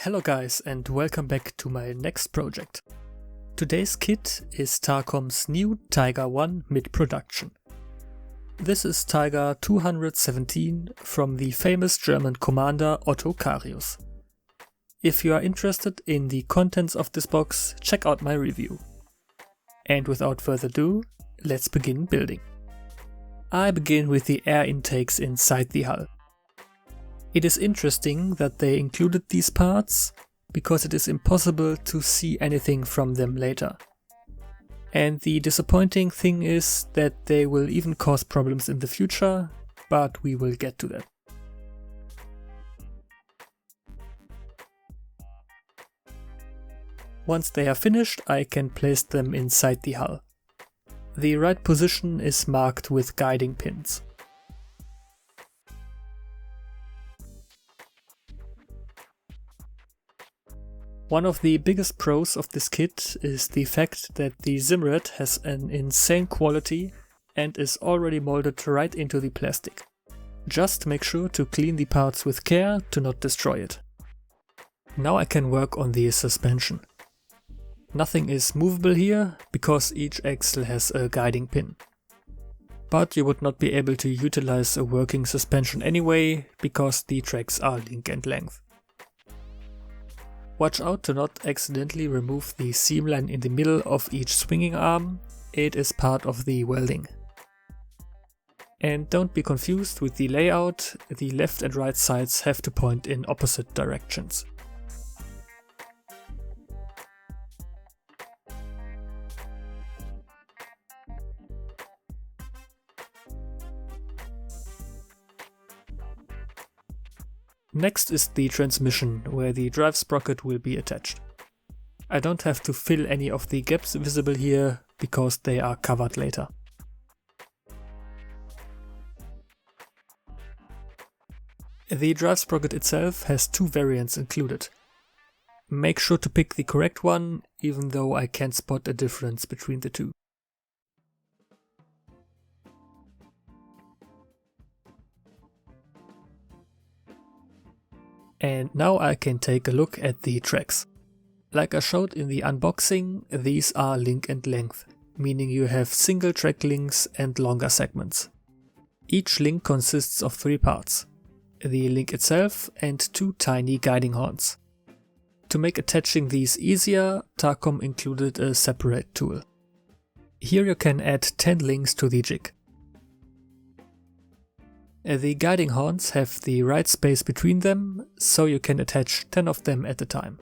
Hello guys and welcome back to my next project. Today's kit is Takom's new Tiger 1 mid-production. This is Tiger 217 from the famous German Commander Otto Carius. If you are interested in the contents of this box, check out my review. And without further ado, let's begin building. I begin with the air intakes inside the hull. It is interesting that they included these parts, because it is impossible to see anything from them later. And the disappointing thing is that they will even cause problems in the future, but we will get to that. Once they are finished, I can place them inside the hull. The right position is marked with guiding pins. One of the biggest pros of this kit is the fact that the Zimmerit has an insane quality and is already molded right into the plastic. Just make sure to clean the parts with care to not destroy it. Now I can work on the suspension. Nothing is movable here because each axle has a guiding pin. But you would not be able to utilize a working suspension anyway because the tracks are link and length. Watch out to not accidentally remove the seam line in the middle of each swinging arm, it is part of the welding. And don't be confused with the layout, the left and right sides have to point in opposite directions. Next is the transmission, where the drive sprocket will be attached. I don't have to fill any of the gaps visible here, because they are covered later. The drive sprocket itself has two variants included. Make sure to pick the correct one, even though I can't spot a difference between the two. And now I can take a look at the tracks. Like I showed in the unboxing, these are link and length, meaning you have single track links and longer segments. Each link consists of 3 parts, the link itself and 2 tiny guiding horns. To make attaching these easier, Takom included a separate tool. Here you can add 10 links to the jig. The guiding horns have the right space between them, so you can attach 10 of them at a time.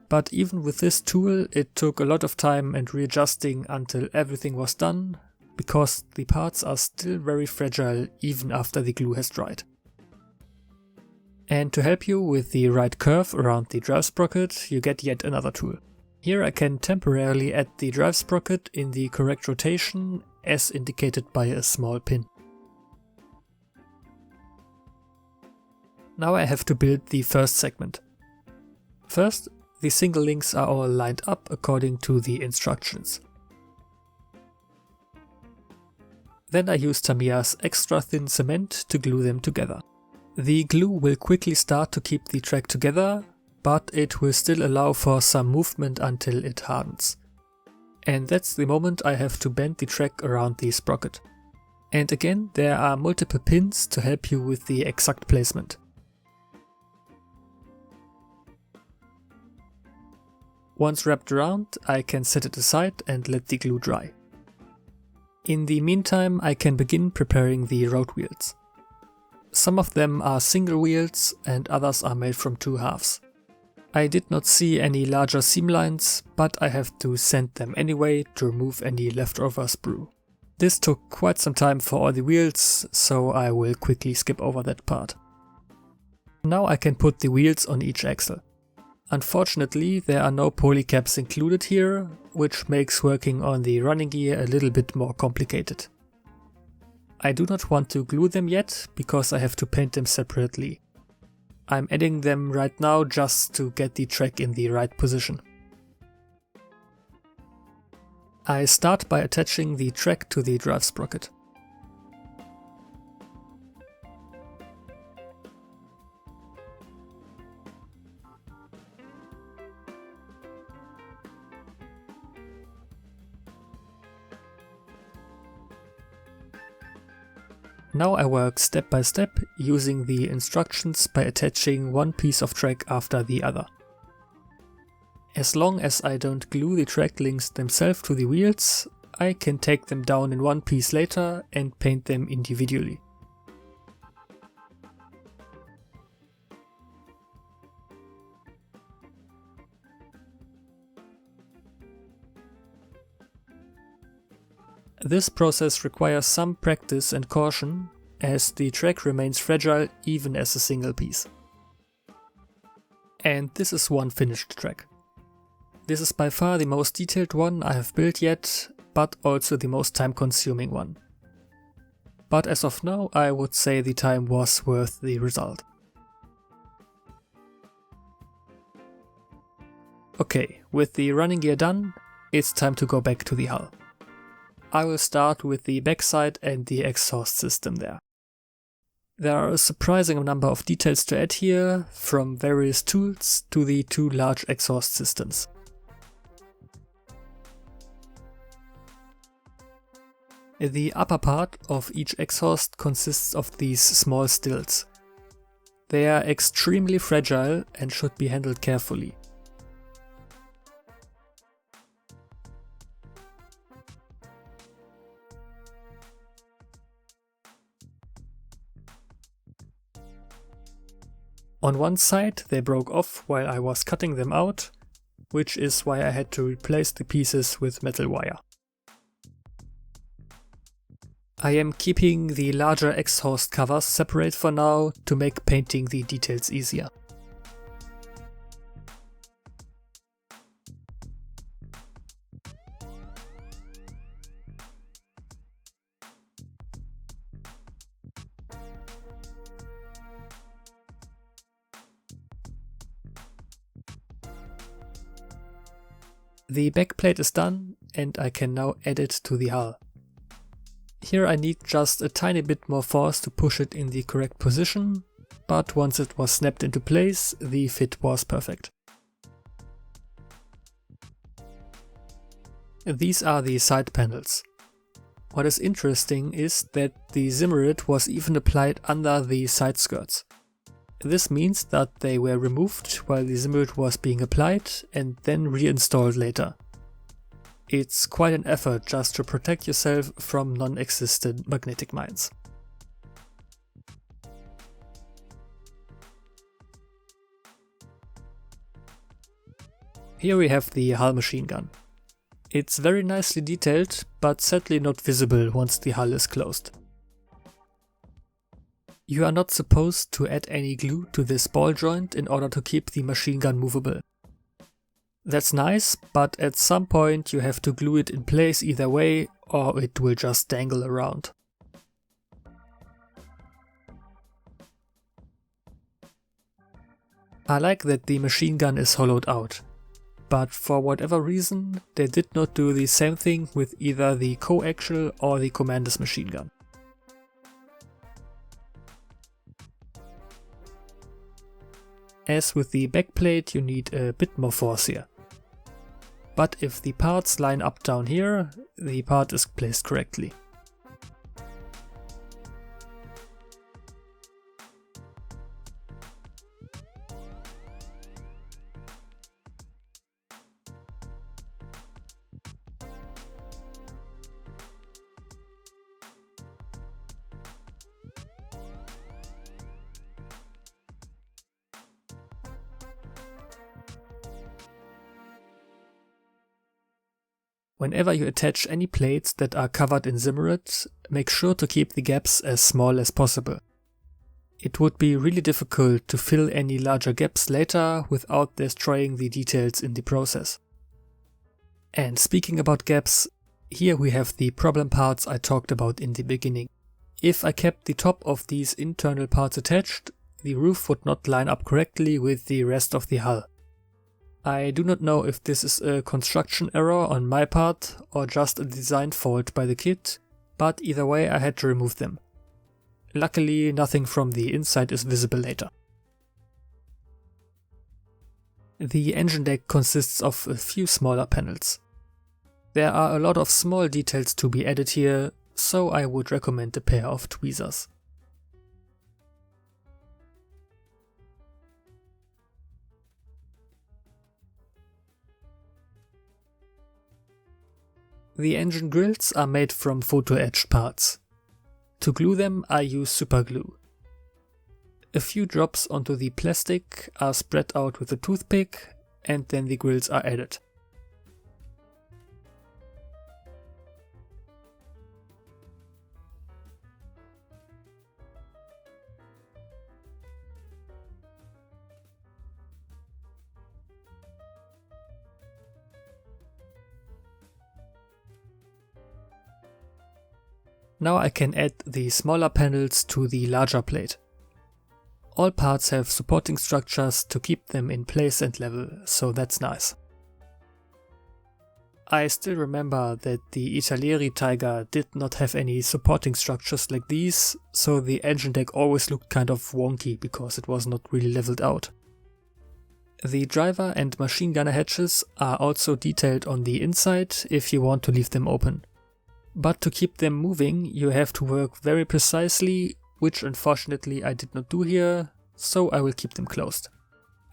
But even with this tool, it took a lot of time and readjusting until everything was done, because the parts are still very fragile even after the glue has dried. And to help you with the right curve around the drive sprocket, you get yet another tool. Here I can temporarily add the drive sprocket in the correct rotation as indicated by a small pin. Now I have to build the first segment. First, the single links are all lined up according to the instructions. Then I use Tamiya's extra thin cement to glue them together. The glue will quickly start to keep the track together, but it will still allow for some movement until it hardens. And that's the moment I have to bend the track around the sprocket. And again, there are multiple pins to help you with the exact placement. Once wrapped around, I can set it aside and let the glue dry. In the meantime, I can begin preparing the road wheels. Some of them are single wheels and others are made from 2 halves. I did not see any larger seam lines, but I have to sand them anyway to remove any leftover sprue. This took quite some time for all the wheels, so I will quickly skip over that part. Now I can put the wheels on each axle. Unfortunately, there are no polycaps included here, which makes working on the running gear a little bit more complicated. I do not want to glue them yet, because I have to paint them separately. I'm adding them right now just to get the track in the right position. I start by attaching the track to the drive sprocket. Now I work step by step using the instructions by attaching one piece of track after the other. As long as I don't glue the track links themselves to the wheels, I can take them down in one piece later and paint them individually. This process requires some practice and caution, as the track remains fragile even as a single piece. And this is one finished track. This is by far the most detailed one I have built yet, but also the most time-consuming one. But as of now, I would say the time was worth the result. Okay, with the running gear done, it's time to go back to the hull. I will start with the backside and the exhaust system there. There are a surprising number of details to add here, from various tools to the two large exhaust systems. The upper part of each exhaust consists of these small stilts. They are extremely fragile and should be handled carefully. On one side they broke off while I was cutting them out, which is why I had to replace the pieces with metal wire. I am keeping the larger exhaust covers separate for now to make painting the details easier. The backplate is done and I can now add it to the hull. Here I need just a tiny bit more force to push it in the correct position, but once it was snapped into place, the fit was perfect. These are the side panels. What is interesting is that the Zimmerit was even applied under the side skirts. This means that they were removed while the Zimmerit was being applied and then reinstalled later. It's quite an effort just to protect yourself from non-existent magnetic mines. Here we have the hull machine gun. It's very nicely detailed, but sadly not visible once the hull is closed. You are not supposed to add any glue to this ball joint in order to keep the machine gun movable. That's nice, but at some point you have to glue it in place either way or it will just dangle around. I like that the machine gun is hollowed out, but for whatever reason they did not do the same thing with either the coaxial or the Commander's machine gun. As with the backplate, you need a bit more force here. But if the parts line up down here, the part is placed correctly. Whenever you attach any plates that are covered in Zimmerit, make sure to keep the gaps as small as possible. It would be really difficult to fill any larger gaps later without destroying the details in the process. And speaking about gaps, here we have the problem parts I talked about in the beginning. If I kept the top of these internal parts attached, the roof would not line up correctly with the rest of the hull. I do not know if this is a construction error on my part or just a design fault by the kit, but either way I had to remove them. Luckily nothing from the inside is visible later. The engine deck consists of a few smaller panels. There are a lot of small details to be added here, so I would recommend a pair of tweezers. The engine grills are made from photo-etched parts. To glue them, I use superglue. A few drops onto the plastic are spread out with a toothpick, and then the grills are added. Now I can add the smaller panels to the larger plate. All parts have supporting structures to keep them in place and level, so that's nice. I still remember that the Italieri Tiger did not have any supporting structures like these, so the engine deck always looked kind of wonky because it was not really leveled out. The driver and machine gunner hatches are also detailed on the inside if you want to leave them open. But to keep them moving, you have to work very precisely, which unfortunately I did not do here, so I will keep them closed.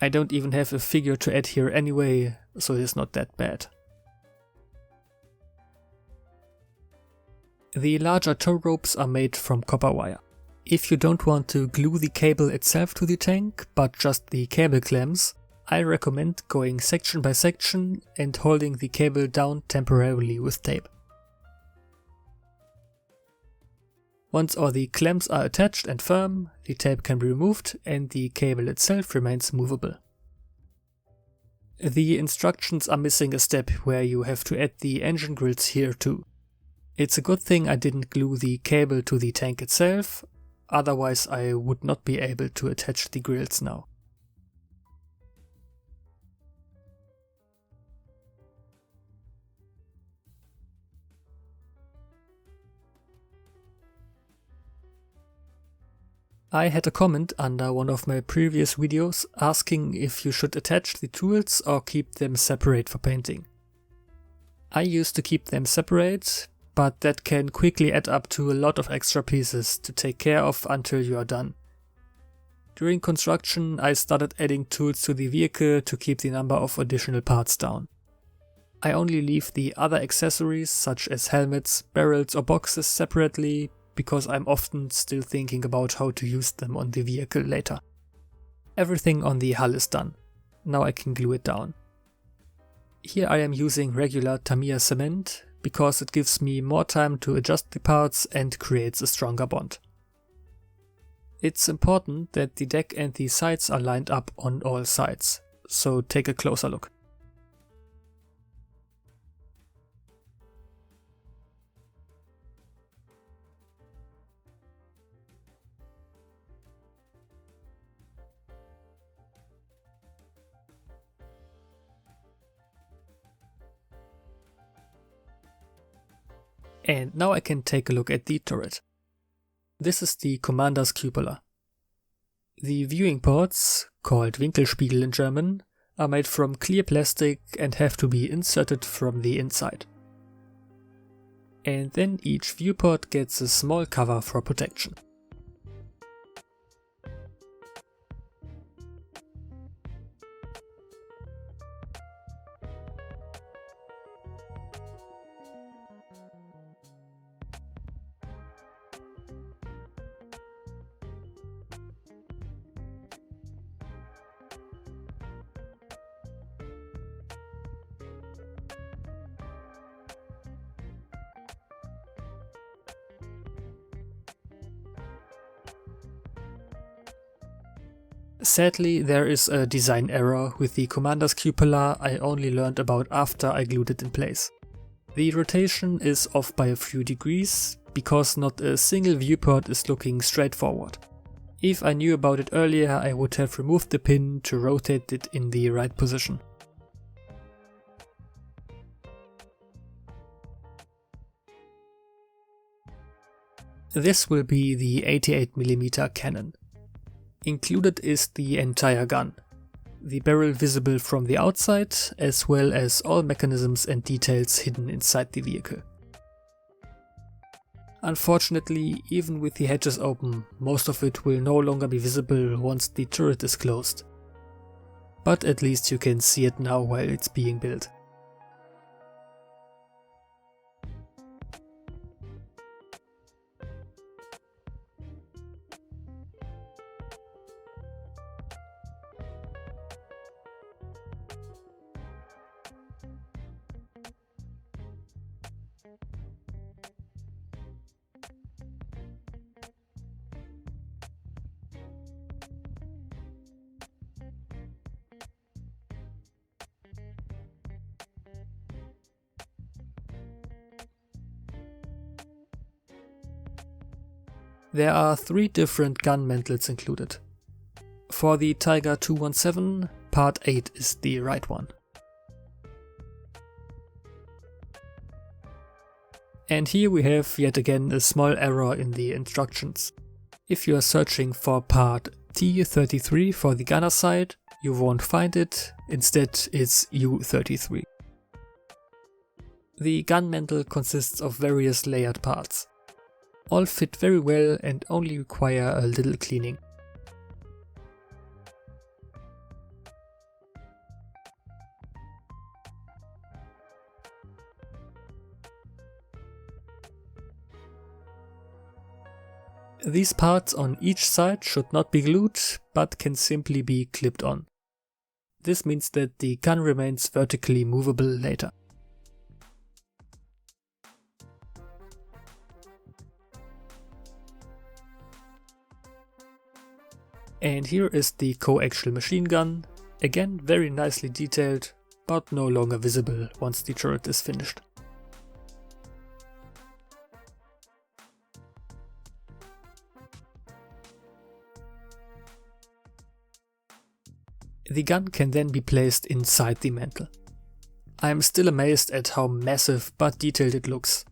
I don't even have a figure to add here anyway, so it is not that bad. The larger tow ropes are made from copper wire. If you don't want to glue the cable itself to the tank, but just the cable clamps, I recommend going section by section and holding the cable down temporarily with tape. Once all the clamps are attached and firm, the tape can be removed and the cable itself remains movable. The instructions are missing a step where you have to add the engine grills here too. It's a good thing I didn't glue the cable to the tank itself, otherwise I would not be able to attach the grills now. I had a comment under one of my previous videos asking if you should attach the tools or keep them separate for painting. I used to keep them separate, but that can quickly add up to a lot of extra pieces to take care of until you are done. During construction, I started adding tools to the vehicle to keep the number of additional parts down. I only leave the other accessories such as helmets, barrels or boxes separately, because I'm often still thinking about how to use them on the vehicle later. Everything on the hull is done. Now I can glue it down. Here I am using regular Tamiya cement because it gives me more time to adjust the parts and creates a stronger bond. It's important that the deck and the sides are lined up on all sides, so take a closer look. And now I can take a look at the turret. This is the Commander's cupola. The viewing ports, called Winkelspiegel in German, are made from clear plastic and have to be inserted from the inside. And then each viewport gets a small cover for protection. Sadly, there is a design error with the Commander's cupola I only learned about after I glued it in place. The rotation is off by a few degrees, because not a single viewport is looking straight forward. If I knew about it earlier, I would have removed the pin to rotate it in the right position. This will be the 88mm cannon. Included is the entire gun, the barrel visible from the outside, as well as all mechanisms and details hidden inside the vehicle. Unfortunately, even with the hatches open, most of it will no longer be visible once the turret is closed. But at least you can see it now while it's being built. There are 3 different gun mantles included. For the Tiger 217, part 8 is the right one. And here we have yet again a small error in the instructions. If you are searching for part T33 for the gunner side, you won't find it, instead it's U33. The gun mantle consists of various layered parts. All fit very well and only require a little cleaning. These parts on each side should not be glued, but can simply be clipped on. This means that the gun remains vertically movable later. And here is the coaxial machine gun, again very nicely detailed, but no longer visible once the turret is finished. The gun can then be placed inside the mantle. I am still amazed at how massive but detailed it looks.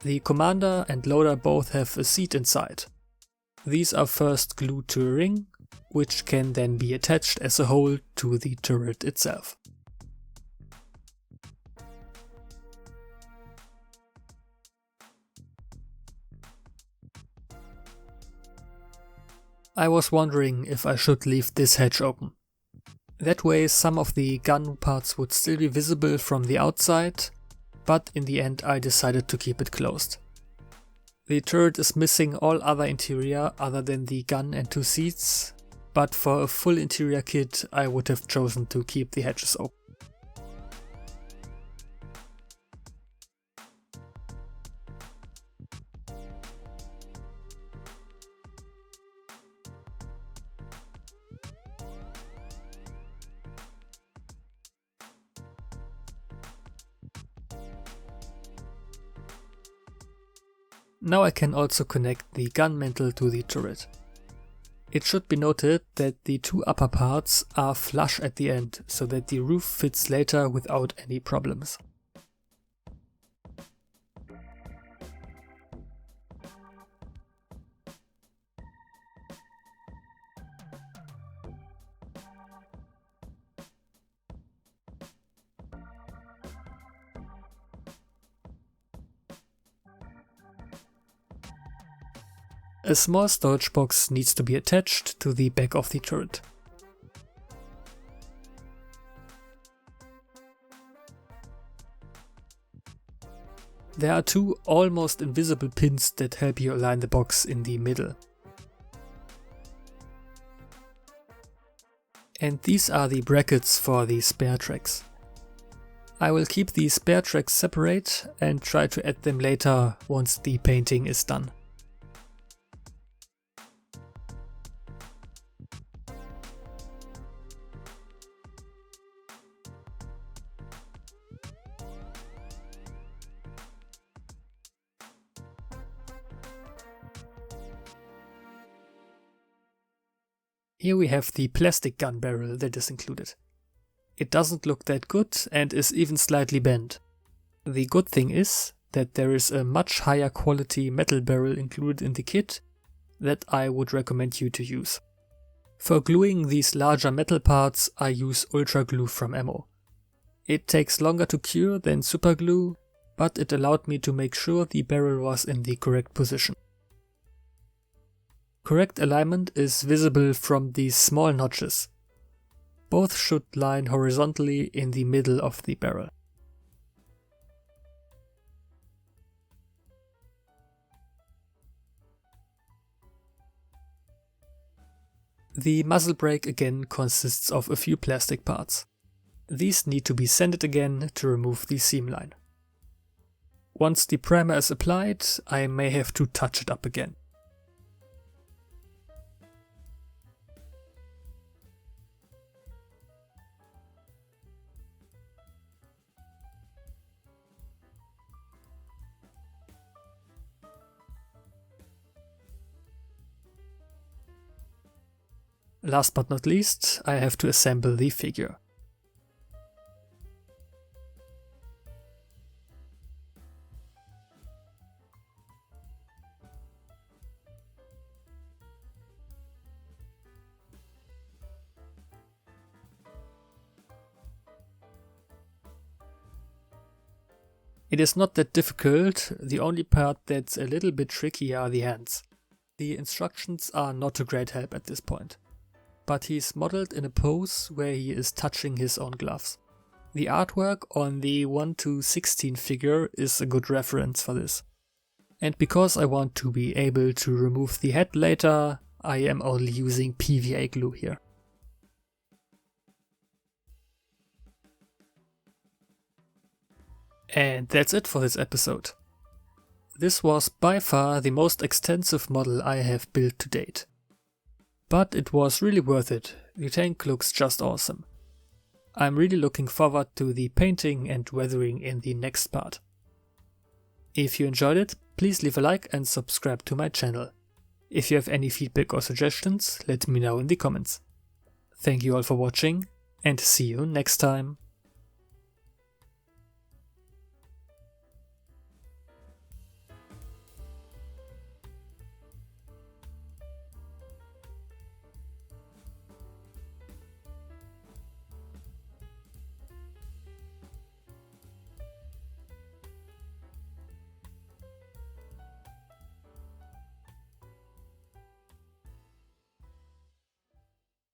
The commander and loader both have a seat inside. These are first glued to a ring, which can then be attached as a whole to the turret itself. I was wondering if I should leave this hatch open. That way some of the gun parts would still be visible from the outside, but in the end I decided to keep it closed. The turret is missing all other interior other than the gun and 2 seats, but for a full interior kit I would have chosen to keep the hatches open. Now I can also connect the gun mantle to the turret. It should be noted that the 2 upper parts are flush at the end, so that the roof fits later without any problems. A small storage box needs to be attached to the back of the turret. There are 2 almost invisible pins that help you align the box in the middle. And these are the brackets for the spare tracks. I will keep the spare tracks separate and try to add them later once the painting is done. Here we have the plastic gun barrel that is included. It doesn't look that good and is even slightly bent. The good thing is that there is a much higher quality metal barrel included in the kit that I would recommend you to use. For gluing these larger metal parts, I use Ultra Glue from Ammo. It takes longer to cure than Super Glue, but it allowed me to make sure the barrel was in the correct position. Correct alignment is visible from these small notches. Both should line horizontally in the middle of the barrel. The muzzle brake again consists of a few plastic parts. These need to be sanded again to remove the seam line. Once the primer is applied, I may have to touch it up again. Last but not least, I have to assemble the figure. It is not that difficult, the only part that's a little bit tricky are the hands. The instructions are not a great help at this point. But he's modeled in a pose where he is touching his own gloves. The artwork on the 1/16 figure is a good reference for this. And because I want to be able to remove the head later, I am only using PVA glue here. And that's it for this episode. This was by far the most extensive model I have built to date. But it was really worth it, the tank looks just awesome. I'm really looking forward to the painting and weathering in the next part. If you enjoyed it, please leave a like and subscribe to my channel. If you have any feedback or suggestions, let me know in the comments. Thank you all for watching, and see you next time.